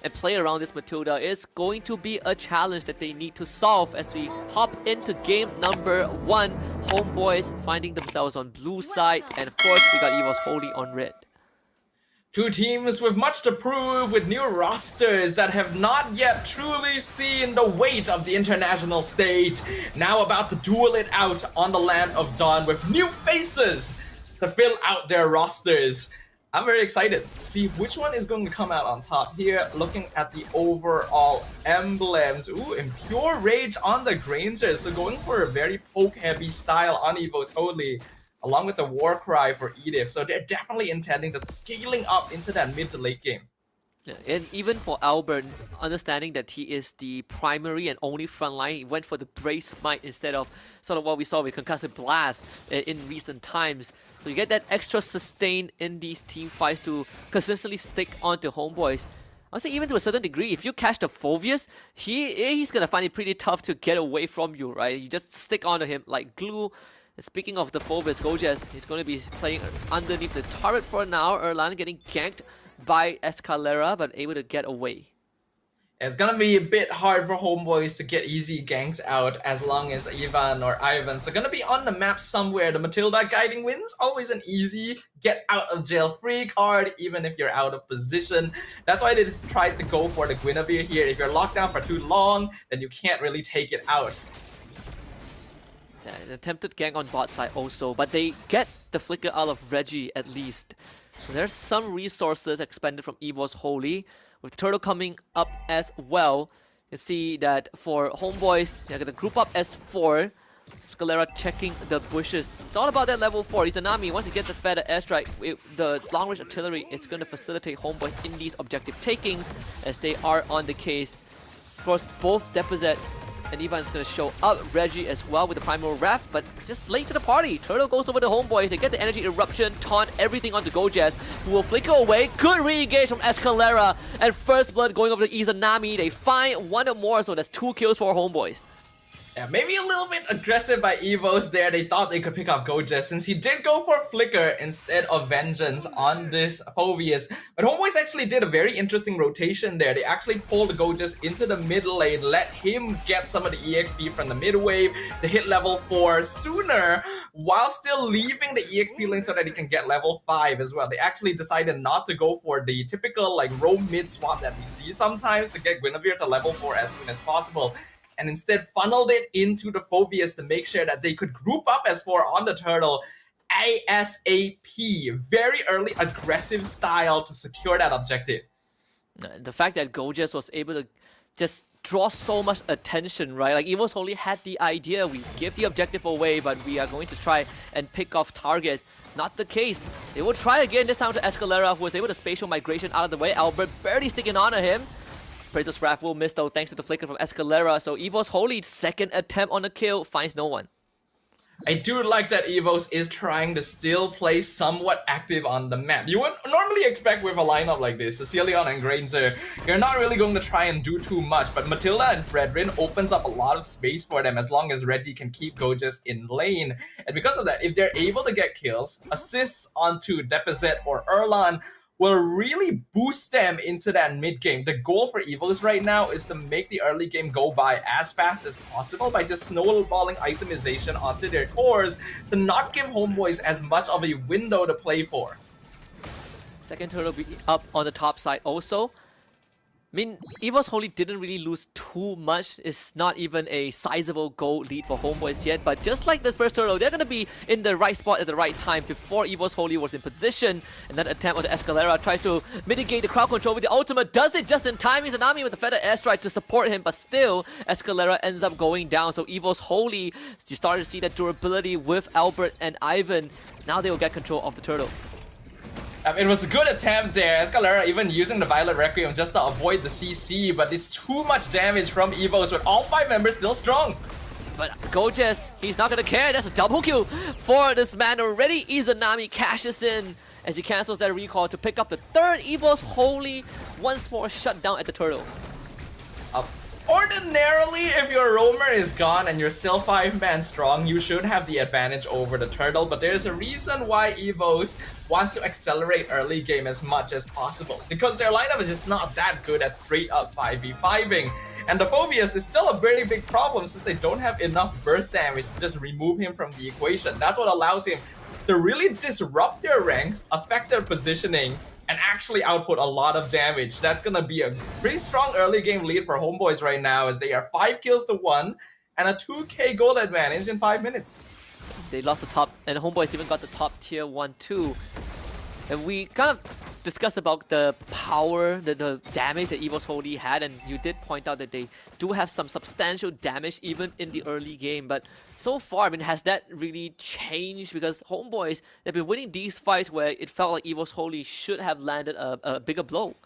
and play around this Matilda is going to be a challenge that they need to solve as we hop into game number 1. Homeboys finding themselves on blue side, and of course we got EVOS Holy on red. Two teams with much to prove, with new rosters that have not yet truly seen the weight of the international stage. Now about to duel it out on the land of Dawn with new faces to fill out their rosters. I'm very excited to see which one is going to come out on top here. Looking at the overall emblems. Ooh, Impure Rage on the Granger. So going for a very poke-heavy style on EVOS Holy, along with the war cry for Edith. So they're definitely intending that scaling up into that mid to late game. Yeah, and even for Albert, understanding that he is the primary and only frontline, he went for the Brave Smite instead of sort of what we saw with Concussive Blast in recent times. So you get that extra sustain in these team fights to consistently stick onto Homeboys. I'll say even to a certain degree, if you catch the Phoveus, he's gonna find it pretty tough to get away from you, right? You just stick onto him like glue. Speaking of the Phoveus, Gojes, he's going to be playing underneath the turret for now. Erlan getting ganked by Escalera, but able to get away. It's gonna be a bit hard for Homeboys to get easy ganks out as long as Ivan or Ivan's are gonna be on the map somewhere. The Matilda Guiding Winds, always an easy get out of jail free card, even if you're out of position. That's why they just tried to go for the Guinevere here. If you're locked down for too long, then you can't really take it out. An attempted gank on bot side also, but they get the flicker out of Reggie at least. So there's some resources expended from EVOS Holy, with Turtle coming up as well. You see that for Homeboys, they're going to group up as 4. Scalera checking the bushes. It's all about that level 4. Izanami, once he gets the feather airstrike, the long range artillery, it's going to facilitate Homeboys in these objective takings as they are on the case. Of course, both Deposit and Ivan's gonna show up. Reggie as well with the Primal Wrath, but just late to the party. Turtle goes over to Homeboys. They get the Energy Eruption, taunt everything onto Gojes, who will flicker away. Good re-engage from Escalera, and First Blood going over to Izanami. They find one or more, so that's 2 kills for Homeboys. Yeah, maybe a little bit aggressive by EVOS there. They thought they could pick up Gojes since he did go for Flicker instead of Vengeance on this Phoveus. But Homeboys actually did a very interesting rotation there. They actually pulled Gojes into the mid lane, let him get some of the EXP from the mid wave to hit level 4 sooner, while still leaving the EXP lane so that he can get level 5 as well. They actually decided not to go for the typical like roam mid swap that we see sometimes to get Guinevere to level 4 as soon as possible, and instead funneled it into the Phoveus to make sure that they could group up as 4 on the Turtle ASAP. Very early aggressive style to secure that objective. The fact that Gojes was able to just draw so much attention, right? Like EVOS only had the idea, we give the objective away, but we are going to try and pick off targets. Not the case. They will try again, this time to Escalera, who was able to spatial migration out of the way. Albert barely sticking onto him. Princess Wrath will miss though thanks to the flicker from Escalera, so EVOS Holy's second attempt on the kill finds no one. I do like that EVOS is trying to still play somewhat active on the map. You would normally expect with a lineup like this, Cecilion and Granger, you're not really going to try and do too much, but Matilda and Fredrin opens up a lot of space for them as long as Reggie can keep Gojes in lane. And because of that, if they're able to get kills, assists onto Deposit or Erlan, will really boost them into that mid game. The goal for EVOS right now is to make the early game go by as fast as possible by just snowballing itemization onto their cores to not give Homeboys as much of a window to play for. Second turtle be up on the top side also. I mean, EVOS Holy didn't really lose too much. It's not even a sizable goal lead for Homeboys yet, but just like the first turtle, they're going to be in the right spot at the right time before EVOS Holy was in position. And that attempt on the Escalera tries to mitigate the crowd control with the ultimate, does it just in time. Izanami with the feather airstrike to support him, but still, Escalera ends up going down. So EVOS Holy, you started to see that durability with Albert and Ivan. Now they will get control of the turtle. It was a good attempt there. Escalera even using the Violet Requiem just to avoid the CC, but it's too much damage from EVOS with all 5 members still strong. But Gojes, he's not gonna care. That's a double kill for this man already. Izanami cashes in as he cancels that recall to pick up the 3rd EVOS Holy. Once more shut down at the turtle. Ordinarily, if your roamer is gone and you're still 5-man strong, you should have the advantage over the turtle, but there's a reason why EVOS wants to accelerate early game as much as possible, because their lineup is just not that good at straight up 5v5ing. And the Phobius is still a very big problem since they don't have enough burst damage to just remove him from the equation. That's what allows him to really disrupt their ranks, affect their positioning, and actually output a lot of damage. That's gonna be a pretty strong early game lead for Homeboys right now, as they are 5 kills to 1 and a 2k gold advantage in 5 minutes. They lost the top, and Homeboys even got the top tier 1 too. And we kind of discussed about the power, the damage that EVOS Holy had, and you did point out that they do have some substantial damage even in the early game. But so far, I mean, has that really changed? Because Homeboys, they've been winning these fights where it felt like EVOS Holy should have landed a bigger blow.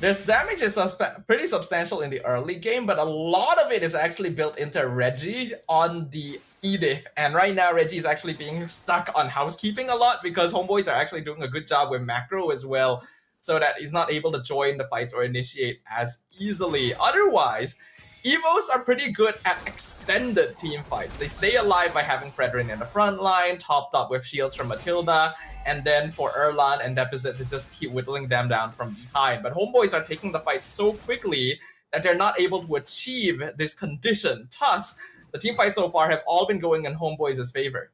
This damage is pretty substantial in the early game, but a lot of it is actually built into Reggie on the Edith. And right now, Reggie is actually being stuck on housekeeping a lot because Homeboys are actually doing a good job with macro as well, so that he's not able to join the fights or initiate as easily. Otherwise, EVOS are pretty good at extended team fights. They stay alive by having Fredrin in the front line, topped up with shields from Matilda, and then for Erlan and Deposit to just keep whittling them down from behind. But Homeboys are taking the fight so quickly that they're not able to achieve this condition. Thus, the team fights so far have all been going in Homeboys' favor.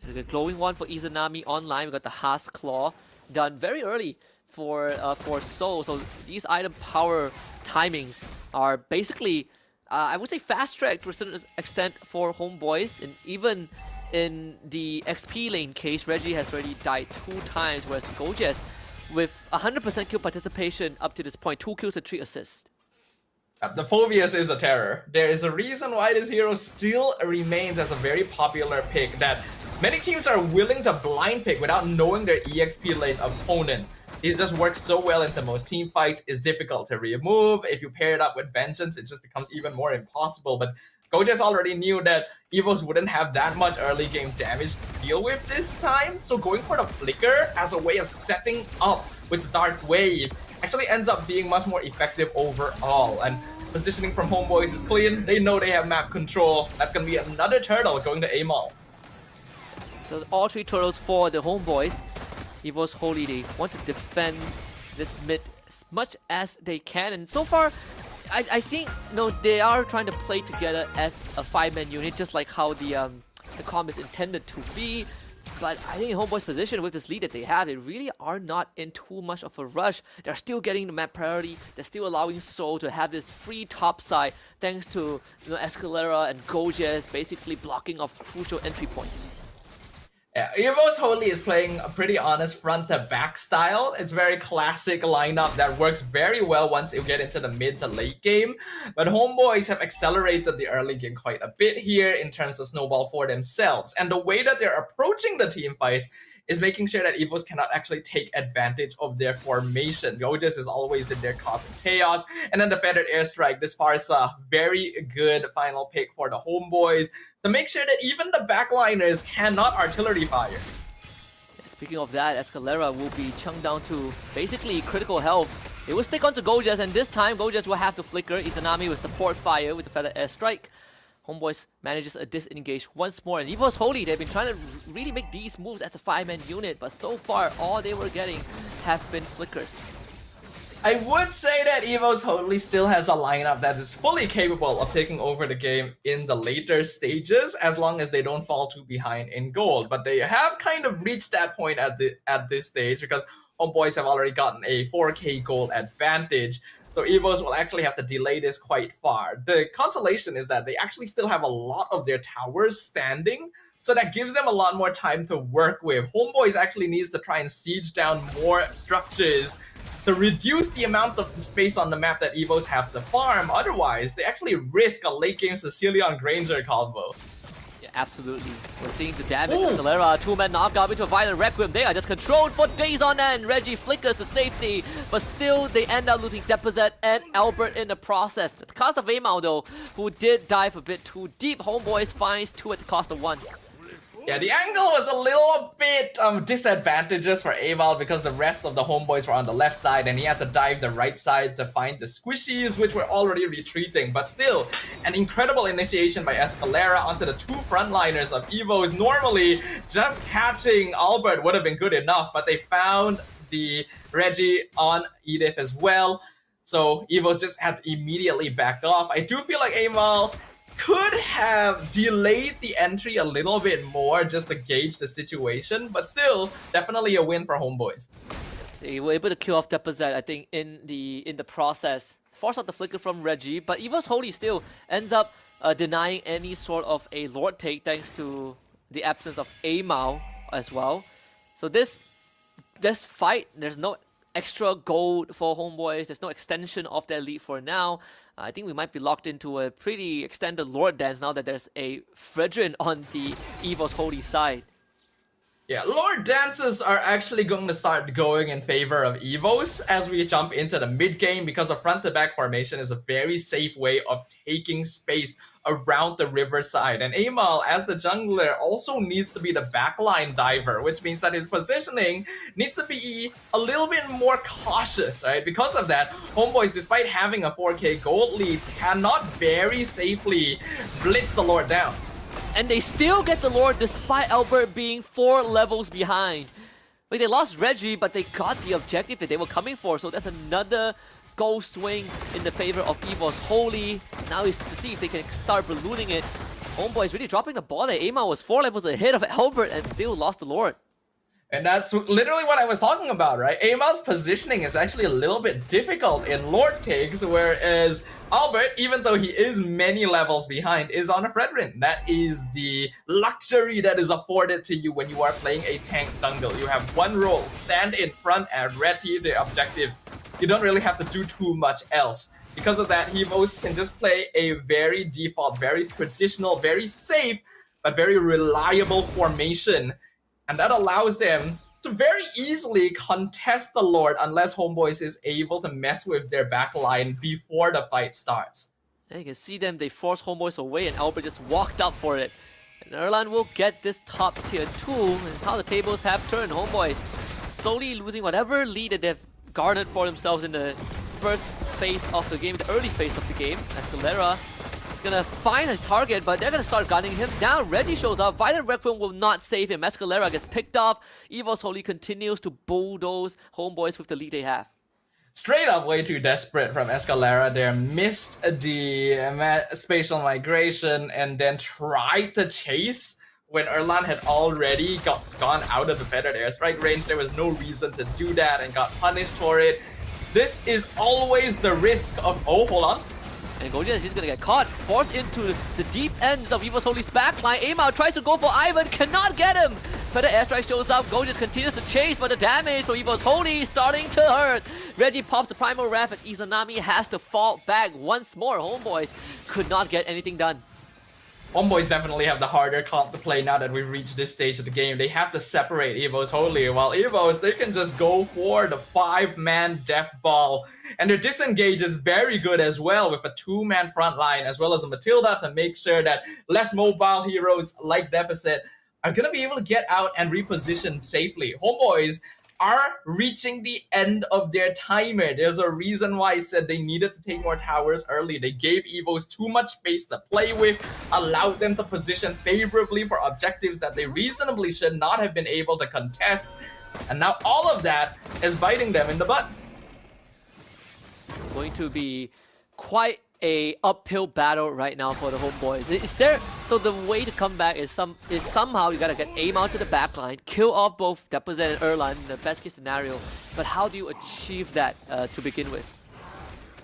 The glowing one for Izanami online. We got the Haas Claw done very early for Soul. So these item power timings are basically, I would say, fast-tracked to a certain extent for Homeboys. And even in the XP lane case, Reggie has already died 2 times, whereas Gojes, with 100% kill participation up to this point, 2 kills and 3 assists. The Phobius is a terror. There is a reason why this hero still remains as a very popular pick that many teams are willing to blind pick without knowing their EXP lane opponent. It just works so well into most team fights. It's difficult to remove. If you pair it up with Vengeance, it just becomes even more impossible. But Gojes already knew that EVOS wouldn't have that much early game damage to deal with this time, so going for the Flicker as a way of setting up with the Dark Wave actually ends up being much more effective overall. And positioning from Homeboys is clean. They know they have map control. That's going to be another turtle going to A-Mall. So all 3 turtles for the Homeboys. EVOS Holy, they want to defend this mid as much as they can, and so far I think they are trying to play together as a 5-man unit, just like how the comp is intended to be. But I think in Homeboy's position with this lead that they have, they really are not in too much of a rush. They're still getting the map priority. They're still allowing Soul to have this free top side thanks to Escalera and Gojes basically blocking off crucial entry points. Yeah, EVOS Holy is playing a pretty honest front-to-back style. It's very classic lineup that works very well once you get into the mid to late game. But Homeboys have accelerated the early game quite a bit here in terms of snowball for themselves. And the way that they're approaching the team fights is making sure that EVOS cannot actually take advantage of their formation. Gojes is always in there causing chaos. And then the Feathered Airstrike, this Farsa, very good final pick for the Homeboys to make sure that even the backliners cannot artillery fire. Speaking of that, Escalera will be chunked down to basically critical health. It will stick onto Gojes, and this time Gojes will have to flicker. Izanami with support fire with the Feathered Airstrike. Homeboys manages a disengage once more, and EVOS Holy, they've been trying to really make these moves as a 5-man unit, but so far all they were getting have been flickers. I would say that EVOS Holy still has a lineup that is fully capable of taking over the game in the later stages, as long as they don't fall too behind in gold. But they have kind of reached that point at this stage, because Homeboys have already gotten a 4k gold advantage. So EVOS will actually have to delay this quite far. The consolation is that they actually still have a lot of their towers standing, so that gives them a lot more time to work with. Homeboys actually needs to try and siege down more structures to reduce the amount of space on the map that EVOS have to farm. Otherwise, they actually risk a late game Sicilian Granger combo. Yeah, absolutely. We're seeing the damage. Escalera, 2-man knockout into a violent Requiem. They are just controlled for days on end. Reggie flickers to safety, but still they end up losing Deposit and Albert in the process. At the cost of Amal though, who did dive a bit too deep. Homeboys finds 2 at the cost of 1. Yeah, the angle was a little bit disadvantageous for Aval because the rest of the homeboys were on the left side and he had to dive the right side to find the squishies, which were already retreating. But still, an incredible initiation by Escalera onto the two frontliners of EVOS. Normally, just catching Albert would have been good enough, but they found the Reggie on Edith as well. So EVOS just had to immediately back off. I do feel like Aval could have delayed the entry a little bit more just to gauge the situation, but still, definitely a win for Homeboys. They were able to kill off Deposit, I think, in the process. Force out the flicker from Reggie, but EVOS Holy still ends up denying any sort of a Lord take thanks to the absence of Amao as well. So this fight, there's no extra gold for Homeboys. There's no extension of their lead for now. I think we might be locked into a pretty extended Lord dance now that there's a Fredrin on the EVOS Holy side. Yeah, Lord dances are actually going to start going in favor of EVOS as we jump into the mid game because a front-to-back formation is a very safe way of taking space around the riverside. And Amal, as the jungler, also needs to be the backline diver, which means that his positioning needs to be a little bit more cautious, right? Because of that, Homeboys, despite having a 4k gold lead, cannot very safely blitz the Lord down. And they still get the Lord despite Albert being 4 levels behind. Like, they lost Reggie, but they got the objective that they were coming for. So that's another goal swing in the favor of EVOS Holy. Now is to see if they can start ballooning it. Homeboy is really dropping the ball there. Ama was 4 levels ahead of Albert and still lost the Lord. And that's literally what I was talking about, right? Amal's positioning is actually a little bit difficult in Lord takes, whereas Albert, even though he is many levels behind, is on a Fredrin. That is the luxury that is afforded to you when you are playing a tank jungle. You have one role, stand in front and ready the objectives. You don't really have to do too much else. Because of that, EVOS can just play a very default, very traditional, very safe, but very reliable formation. And that allows them to very easily contest the Lord unless Homeboys is able to mess with their backline before the fight starts. And you can see them, they force Homeboys away and Albert just walked up for it. And Erlan will get this top tier 2 and how the tables have turned. Homeboys slowly losing whatever lead that they've garnered for themselves in the first phase of the game, the early phase of the game. Escalera is gonna find his target, but they're gonna start gunning him down. Reggie shows up. Violent Requiem will not save him. Escalera gets picked off. EVOS Holy continues to bulldoze Homeboys with the lead they have. Straight up way too desperate from Escalera there. Missed the spatial migration and then tried to chase when Erlan had already gone out of the feathered airstrike range. There was no reason to do that and got punished for it. This is always the risk of... Oh, hold on. And Gojira is just gonna get caught, forced into the deep ends of EVOS Holy's backline. Amao tries to go for Ivan, cannot get him! Feather airstrike shows up, Gojira continues to chase, but the damage from EVOS Holy is starting to hurt. Reggie pops the primal wrap and Izanami has to fall back once more. Homeboys could not get anything done. Homeboys definitely have the harder comp to play now that we've reached this stage of the game. They have to separate EVOS Holy, while EVOS, they can just go for the 5-man death ball. And their disengage is very good as well with a 2-man front line, as well as a Matilda to make sure that less mobile heroes like Deficit are going to be able to get out and reposition safely. Homeboys are reaching the end of their timer. There's a reason why I said they needed to take more towers early. They gave EVOS too much space to play with, allowed them to position favorably for objectives that they reasonably should not have been able to contest. And now all of that is biting them in the butt. It's going to be quite a uphill battle right now for the Homeboys. Is there... So the way to come back is somehow you gotta get aim out to the backline, kill off both Deposit and Erlan in the best case scenario. But how do you achieve that to begin with?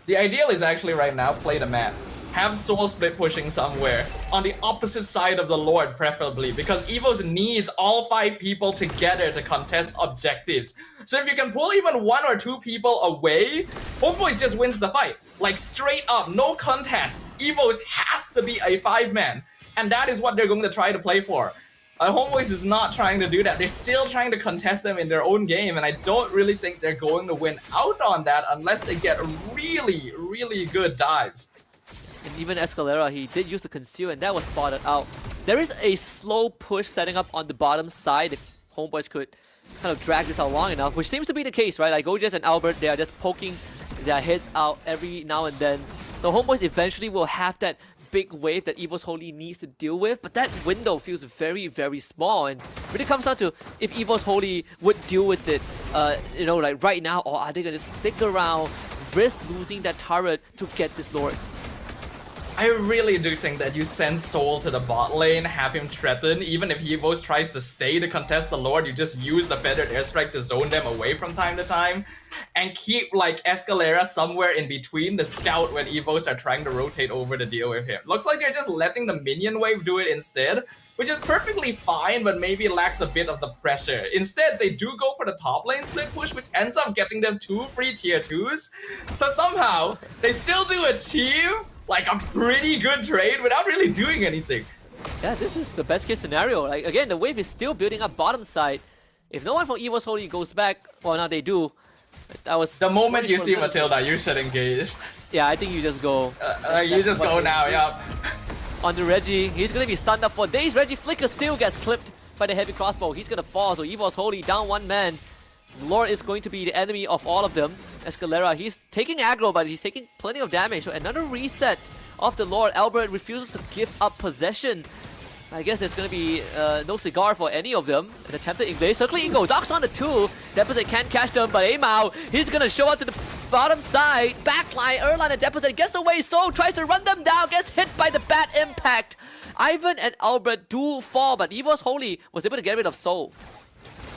The ideal is actually right now, play the map. Have Soul Split pushing somewhere, on the opposite side of the Lord preferably, because EVOS needs all 5 people together to contest objectives. So if you can pull even 1 or 2 people away, Homeboys just wins the fight. Like straight up, no contest. EVOS has to be a 5-man. And that is what they're going to try to play for. Homeboys is not trying to do that. They're still trying to contest them in their own game, and I don't really think they're going to win out on that unless they get really, really good dives. And even Escalera, he did use the conceal, and that was spotted out There is a slow push setting up on the bottom side if Homeboys could kind of drag this out long enough, which seems to be the case, right? Like Gojas and Albert, they are just poking their heads out every now and then. So Homeboys eventually will have that big wave that EVOS Holy needs to deal with, but that window feels very, very small, and really comes down to if EVOS Holy would deal with it, you know, like right now, or are they gonna stick around, risk losing that turret to get this Lord? I really do think that you send Soul to the bot lane, have him threaten, even if EVOS tries to stay to contest the Lord, you just use the feathered airstrike to zone them away from time to time, and keep like Escalera somewhere in between the scout when EVOS are trying to rotate over to deal with him. Looks like they're just letting the minion wave do it instead, which is perfectly fine, but maybe lacks a bit of the pressure. Instead, they do go for the top lane split push, which ends up getting them 2 free tier 2s. So somehow, they still do achieve like a pretty good trade without really doing anything. Yeah, this is the best case scenario. Like again, the wave is still building up bottom side. If no one from EVOS Holy goes back, well now they do. That was the moment you see Matilda, you should engage. Yeah, I think you just go. You just go now, yeah. On to Reggie, he's gonna be stunned up for days. Reggie Flicker still gets clipped by the heavy crossbow. He's gonna fall, so EVOS Holy down one man. Lord is going to be the enemy of all of them. Escalera, he's taking aggro, but he's taking plenty of damage. So another reset of the Lord. Albert refuses to give up possession. I guess there's going to be no cigar for any of them. An attempted English. Circling Ingo, docks on the 2. Deposit can't catch them, but Amao, he's going to show up to the bottom side. Backline, Erlan and Deposit gets away. So tries to run them down, gets hit by the bad impact. Ivan and Albert do fall, but EVOS Holy was able to get rid of Soul.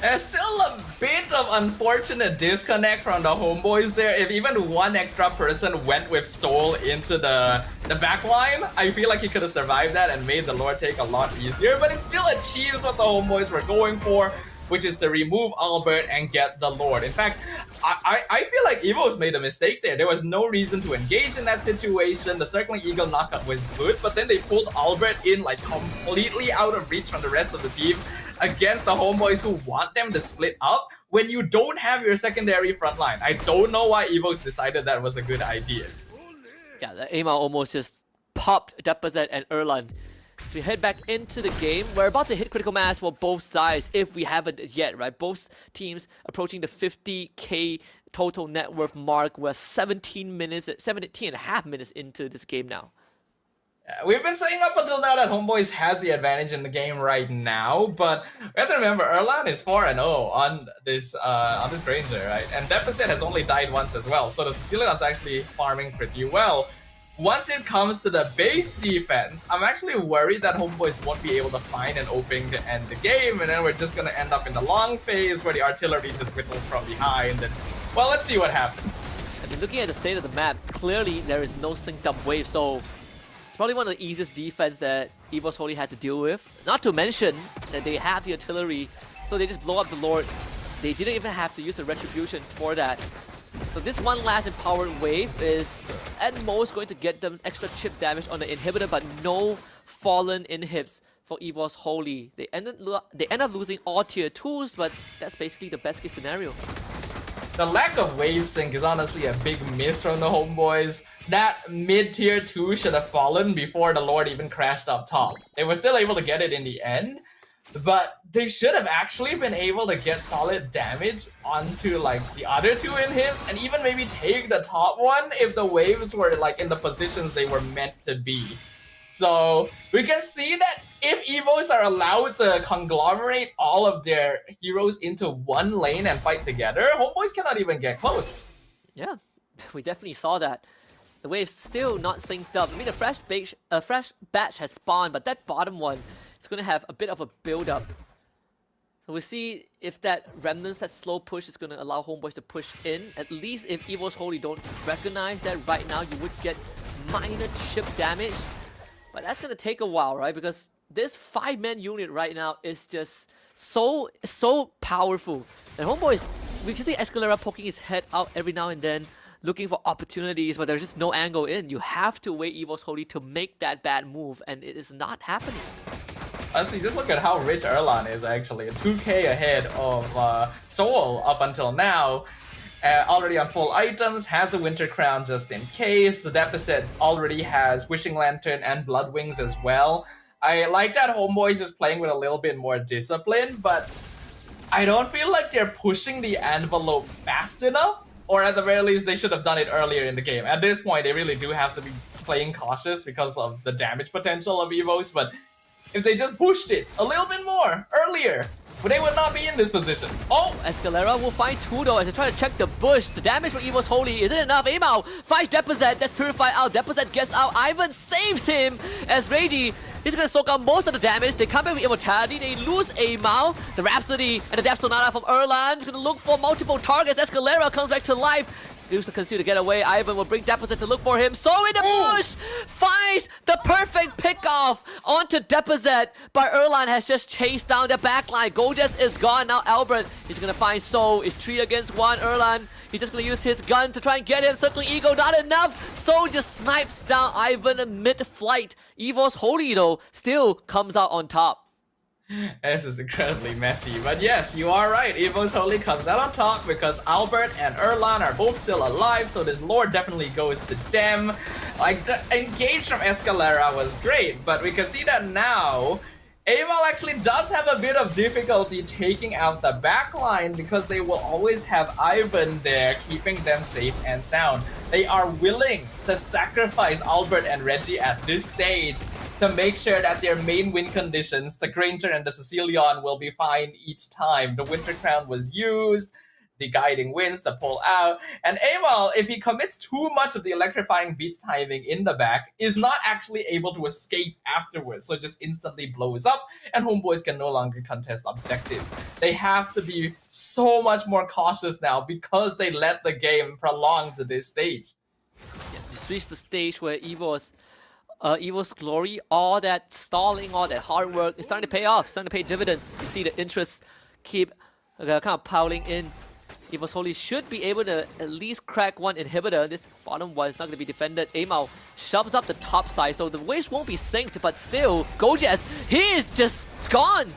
There's still a bit of unfortunate disconnect from the Homeboys there. If even one extra person went with Soul into the back line, I feel like he could have survived that and made the Lord take a lot easier. But it still achieves what the Homeboys were going for, which is to remove Albert and get the Lord. In fact, I feel like EVOS made a mistake there. There was no reason to engage in that situation. The Circling Eagle knockup was good, but then they pulled Albert in like completely out of reach from the rest of the team against the Homeboys who want them to split up when you don't have your secondary front line. I don't know why EVOS decided that was a good idea. Yeah, the Amao almost just popped Deposit and Erlan. So we head back into the game. We're about to hit critical mass for both sides if we haven't yet, right? Both teams approaching the 50k total net worth mark. We're 17 and a half minutes into this game now. We've been saying up until now that Homeboys has the advantage in the game right now, but we have to remember Erlan is 4-0 on this Granger, right? And Deposit has only died once as well, so the Sicilian's actually farming pretty well. Once it comes to the base defense, I'm actually worried that Homeboys won't be able to find an opening to end the game, and then we're just gonna end up in the long phase where the artillery just whittles from behind, and well, let's see what happens. I mean, looking at the state of the map, clearly there is no synced up wave, so it's probably one of the easiest defense that EVOS Holy had to deal with. Not to mention that they have the artillery, so they just blow up the Lord. They didn't even have to use the retribution for that. So this one last empowered wave is at most going to get them extra chip damage on the inhibitor, but no fallen inhibs for EVOS Holy. They end up losing all tier 2s, but that's basically the best case scenario. The lack of wave sync is honestly a big miss from the Homeboys. That mid-tier 2 should have fallen before the Lord even crashed up top. They were still able to get it in the end, but they should have actually been able to get solid damage onto like the other 2 inhibs and even maybe take the top one if the waves were like in the positions they were meant to be. So we can see that if EVOs are allowed to conglomerate all of their heroes into one lane and fight together, Homeboys cannot even get close. Yeah, we definitely saw that. The wave's still not synced up. I mean, a fresh batch has spawned, but that bottom one is going to have a bit of a build-up. So we'll see if that Remnants, that slow push, is going to allow Homeboys to push in. At least if EVOS Holy don't recognize that right now, you would get minor chip damage. But that's going to take a while, right? Because this 5-man unit right now is just so powerful. And Homeboys, we can see Escalera poking his head out every now and then, looking for opportunities, but there's just no angle in. You have to wait EVOS Holy to make that bad move, and it is not happening. Honestly, just look at how rich Erlan is actually. 2k ahead of Soul up until now. Already on full items, has a Winter Crown just in case. The Deposit already has Wishing Lantern and Blood Wings as well. I like that Homeboys is playing with a little bit more discipline, but I don't feel like they're pushing the envelope fast enough, or at the very least, they should have done it earlier in the game. At this point, they really do have to be playing cautious because of the damage potential of EVOS, but if they just pushed it a little bit more earlier, they would not be in this position. Oh, Escalera will find two though as they try to check the bush. The damage from EVOS Holy isn't enough. Amao finds Deposit. That's purified out. Deposit gets out. Ivan saves him as Reggie is going to soak up most of the damage. They come back with Immortality. They lose Amao. The Rhapsody and the Death Sonata from Erlan is going to look for multiple targets. Escalera comes back to life. Use the conceal to get away. Ivan will bring Deposit to look for him. So in the bush, finds the perfect pickoff onto Deposit. But Erlan has just chased down the backline. Goldest is gone. Now Albert is going to find Soul. It's 3 against 1. Erlan, he's just going to use his gun to try and get him. Circling Ego, not enough. Soul just snipes down Ivan mid-flight. EVOS Holy though still comes out on top. This is incredibly messy, but yes, you are right. EVOS Holy comes out on top because Albert and Erlan are both still alive, so this lore definitely goes to them. Like, the engage from Escalera was great, but we can see that now Amal actually does have a bit of difficulty taking out the backline because they will always have Ivan there keeping them safe and sound. They are willing to sacrifice Albert and Reggie at this stage to make sure that their main win conditions, the Granger and the Sicilian, will be fine each time. The Winter Crown was used, the guiding winds, the pull out, and Amal, if he commits too much of the electrifying beats timing in the back, is not actually able to escape afterwards, so it just instantly blows up, and Homeboys can no longer contest objectives. They have to be so much more cautious now because they let the game prolong to this stage. Yeah, we reached the stage where EVO's glory, all that stalling, all that hard work is starting to pay off, starting to pay dividends. You see the interest keep kind of piling in. EVOS Holy should be able to at least crack one inhibitor. This bottom one is not going to be defended. Amao shoves up the top side, so the waves won't be synced, but still, Gojas, he is just gone.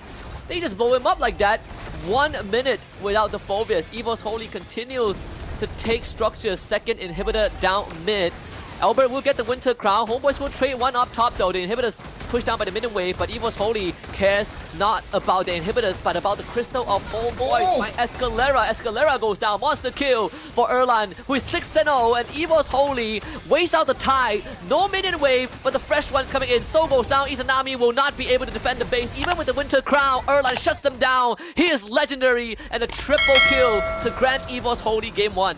They just blow him up like that. 1 minute without the Phobias. EVOS Holy continues to take structure. Second inhibitor down mid. Albert will get the Winter Crown. Homeboys will trade one up top though. The inhibitors pushed down by the mid wave, but EVOS Holy cares not about the inhibitors, but about the Crystal of Homeboys by Escalera. Escalera goes down. Monster kill for Erlan, who is 6-0, and EVOS Holy wastes out the tide. No minion wave, but the fresh one's coming in. So goes down. Izanami will not be able to defend the base. Even with the Winter Crown, Erlan shuts them down. He is legendary, and a triple kill to grant EVOS Holy game 1.